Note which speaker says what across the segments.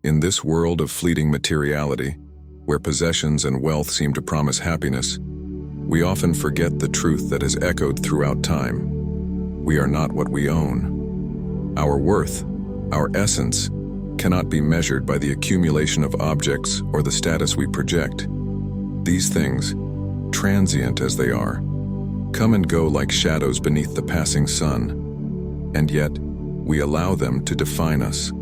Speaker 1: In this world of fleeting materiality, where possessions and wealth seem to promise happiness, we often forget the truth that has echoed throughout time. We are not what we own. Our worth, our essence, cannot be measured by the accumulation of objects or the status we project. These things, transient as they are, come and go like shadows beneath the passing sun, and yet we allow them to define us.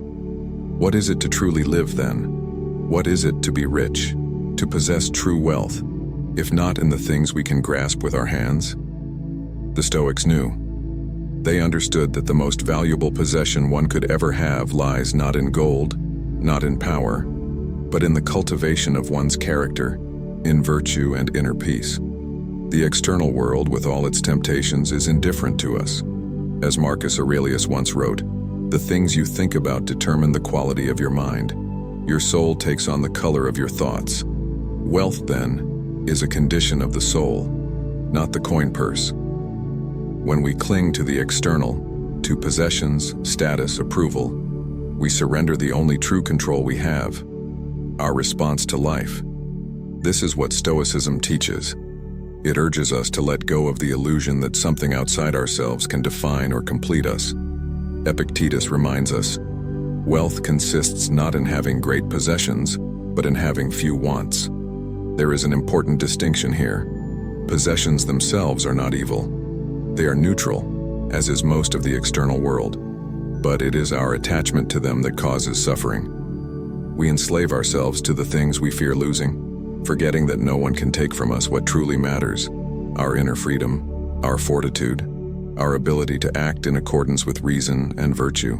Speaker 1: What is it to truly live then? What is it to be rich, to possess true wealth, if not in the things we can grasp with our hands? The Stoics knew. They understood that the most valuable possession one could ever have lies not in gold, not in power, but in the cultivation of one's character, in virtue and inner peace. The external world, with all its temptations, is indifferent to us. As Marcus Aurelius once wrote, "The things you think about determine the quality of your mind. Your soul takes on the color of your thoughts." Wealth, then, is a condition of the soul, not the coin purse. When we cling to the external, to possessions, status, approval, we surrender the only true control we have, our response to life. This is what Stoicism teaches. It urges us to let go of the illusion that something outside ourselves can define or complete us. Epictetus reminds us, wealth consists not in having great possessions, but in having few wants. There is an important distinction here. Possessions themselves are not evil. They are neutral, as is most of the external world, but it is our attachment to them that causes suffering. We enslave ourselves to the things we fear losing, forgetting that no one can take from us what truly matters: our inner freedom, our fortitude, our ability to act in accordance with reason and virtue.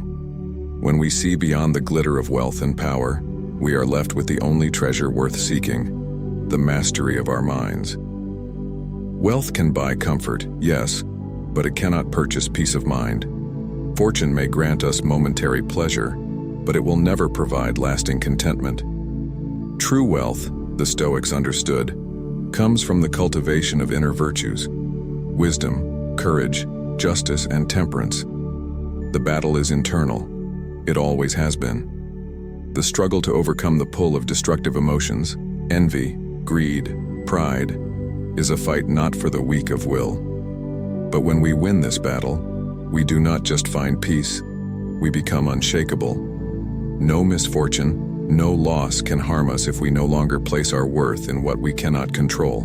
Speaker 1: When we see beyond the glitter of wealth and power, we are left with the only treasure worth seeking: the mastery of our minds. Wealth can buy comfort, yes, but it cannot purchase peace of mind. Fortune may grant us momentary pleasure, but it will never provide lasting contentment. True wealth, the Stoics understood, comes from the cultivation of inner virtues: wisdom, courage, justice, and temperance. The battle is internal. It always has been. The struggle to overcome the pull of destructive emotions, envy, greed, pride, is a fight not for the weak of will. But when we win this battle, we do not just find peace, we become unshakable. No misfortune, no loss can harm us if we no longer place our worth in what we cannot control.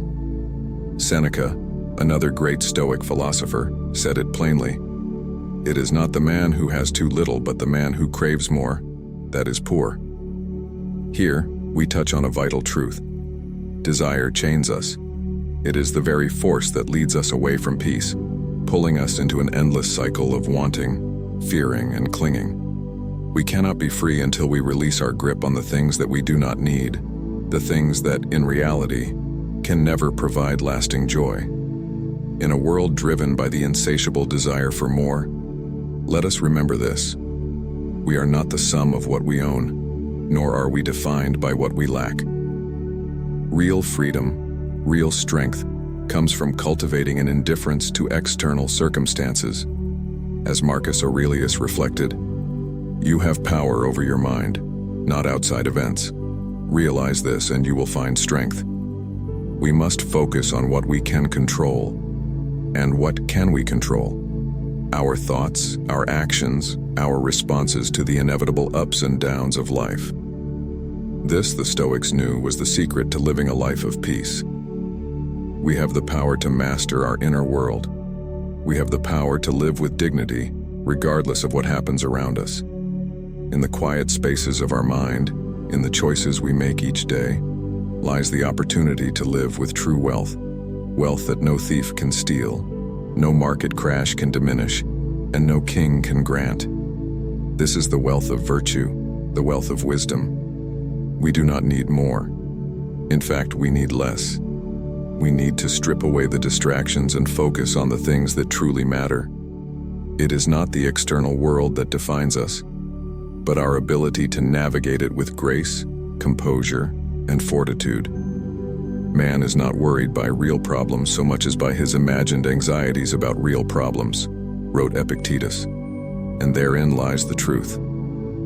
Speaker 1: Seneca, another great Stoic philosopher, said it plainly: "It is not the man who has too little, but the man who craves more, that is poor." Here, we touch on a vital truth. Desire chains us. It is the very force that leads us away from peace, pulling us into an endless cycle of wanting, fearing, and clinging. We cannot be free until we release our grip on the things that we do not need, the things that, in reality, can never provide lasting joy. In a world driven by the insatiable desire for more, let us remember this: we are not the sum of what we own, nor are we defined by what we lack. Real freedom, real strength, comes from cultivating an indifference to external circumstances. As Marcus Aurelius reflected, "You have power over your mind, not outside events. Realize this and you will find strength." We must focus on what we can control. And what can we control? Our thoughts, our actions, our responses to the inevitable ups and downs of life. This, the Stoics knew, was the secret to living a life of peace. We have the power to master our inner world. We have the power to live with dignity, regardless of what happens around us. In the quiet spaces of our mind, in the choices we make each day, lies the opportunity to live with true wealth, wealth that no thief can steal, no market crash can diminish, and no king can grant. This is the wealth of virtue, the wealth of wisdom. We do not need more. In fact, we need less. We need to strip away the distractions and focus on the things that truly matter. It is not the external world that defines us, but our ability to navigate it with grace, composure, and fortitude. Man is not worried by real problems so much as by his imagined anxieties about real problems, wrote Epictetus. And therein lies the truth.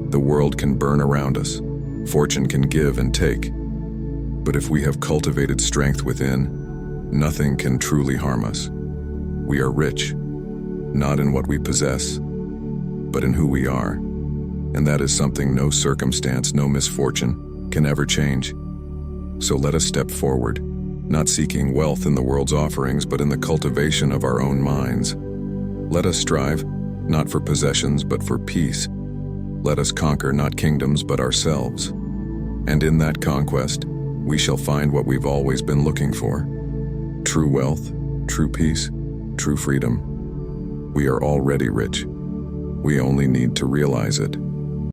Speaker 1: The world can burn around us, Fortune can give and take, but if we have cultivated strength within, nothing can truly harm us. We are rich, not in what we possess, but in who we are. And that is something no circumstance, no misfortune can ever change. So let us step forward, not seeking wealth in the world's offerings, but in the cultivation of our own minds. Let us strive, not for possessions, but for peace. Let us conquer not kingdoms, but ourselves. And in that conquest, we shall find what we've always been looking for. True wealth, true peace, true freedom. We are already rich. We only need to realize it.